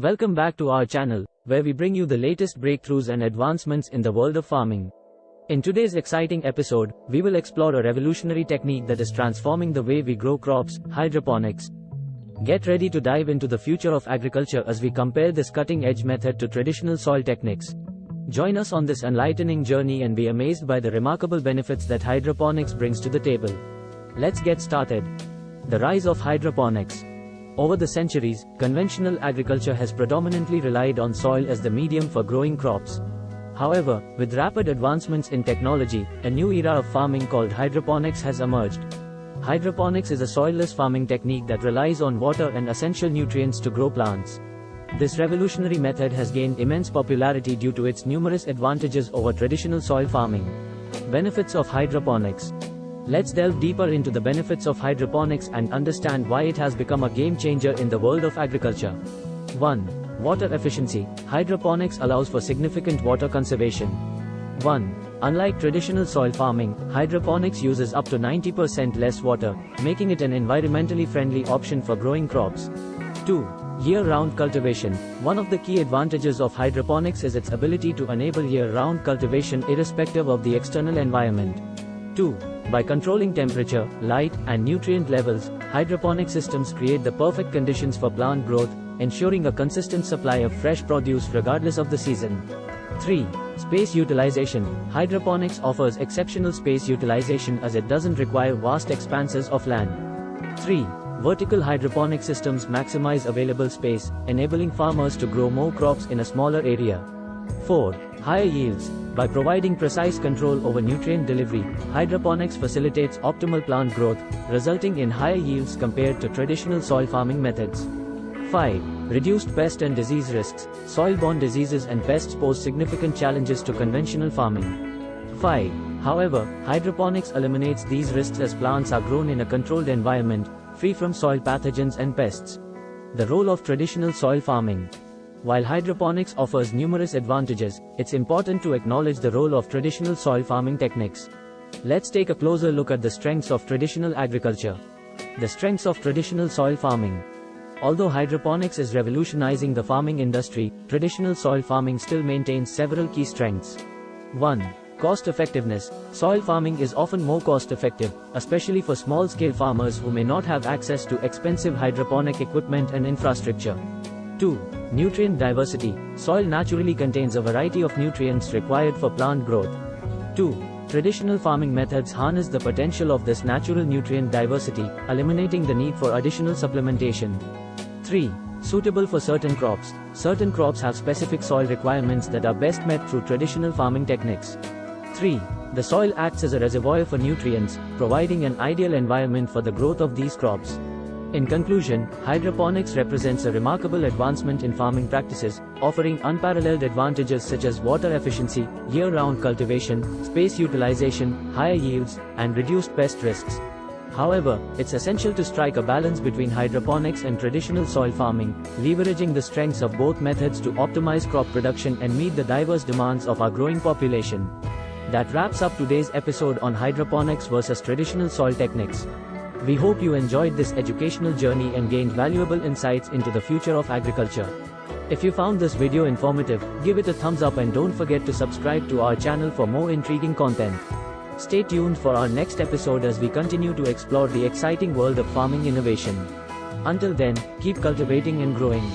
Welcome back to our channel, where we bring you the latest breakthroughs and advancements in the world of farming. In today's exciting episode, we will explore a revolutionary technique that is transforming the way we grow crops, hydroponics. Get ready to dive into the future of agriculture as we compare this cutting-edge method to traditional soil techniques. Join us on this enlightening journey and be amazed by the remarkable benefits that hydroponics brings to the table. Let's get started. The rise of hydroponics. Over the centuries, conventional agriculture has predominantly relied on soil as the medium for growing crops. However, with rapid advancements in technology, a new era of farming called hydroponics has emerged. Hydroponics is a soilless farming technique that relies on water and essential nutrients to grow plants. This revolutionary method has gained immense popularity due to its numerous advantages over traditional soil farming. Benefits of hydroponics. Let's delve deeper into the benefits of hydroponics and understand why it has become a game changer in the world of agriculture. 1. Water efficiency. Hydroponics allows for significant water conservation. 1. Unlike traditional soil farming, hydroponics uses up to 90% less water, making it an environmentally friendly option for growing crops. 2. Year-round cultivation. One of the key advantages of hydroponics is its ability to enable year-round cultivation irrespective of the external environment. 2. By controlling temperature, light, and nutrient levels, hydroponic systems create the perfect conditions for plant growth, ensuring a consistent supply of fresh produce regardless of the season. 3. Space utilization. Hydroponics offers exceptional space utilization as it doesn't require vast expanses of land. 3. Vertical hydroponic systems maximize available space, enabling farmers to grow more crops in a smaller area. 4. Higher yields. By providing precise control over nutrient delivery, hydroponics facilitates optimal plant growth, resulting in higher yields compared to traditional soil farming methods. 5. Reduced pest and disease risks. Soil-borne diseases and pests pose significant challenges to conventional farming. 5. However, hydroponics eliminates these risks as plants are grown in a controlled environment, free from soil pathogens and pests. The role of traditional soil farming. While hydroponics offers numerous advantages, it's important to acknowledge the role of traditional soil farming techniques. Let's take a closer look at the strengths of traditional agriculture. The strengths of traditional soil farming. Although hydroponics is revolutionizing the farming industry, traditional soil farming still maintains several key strengths. 1. Cost effectiveness. Soil farming is often more cost effective, especially for small-scale farmers who may not have access to expensive hydroponic equipment and infrastructure. 2. Nutrient diversity. Soil naturally contains a variety of nutrients required for plant growth. 2. Traditional farming methods harness the potential of this natural nutrient diversity, eliminating the need for additional supplementation. 3. Suitable for certain crops. Certain crops have specific soil requirements that are best met through traditional farming techniques. 3. The soil acts as a reservoir for nutrients, providing an ideal environment for the growth of these crops. In conclusion, hydroponics represents a remarkable advancement in farming practices, offering unparalleled advantages such as water efficiency, year-round cultivation, space utilization, higher yields, and reduced pest risks. However, it's essential to strike a balance between hydroponics and traditional soil farming, leveraging the strengths of both methods to optimize crop production and meet the diverse demands of our growing population. That wraps up today's episode on hydroponics versus traditional soil techniques. We hope you enjoyed this educational journey and gained valuable insights into the future of agriculture. If you found this video informative, give it a thumbs up and don't forget to subscribe to our channel for more intriguing content. Stay tuned for our next episode as we continue to explore the exciting world of farming innovation. Until then, keep cultivating and growing.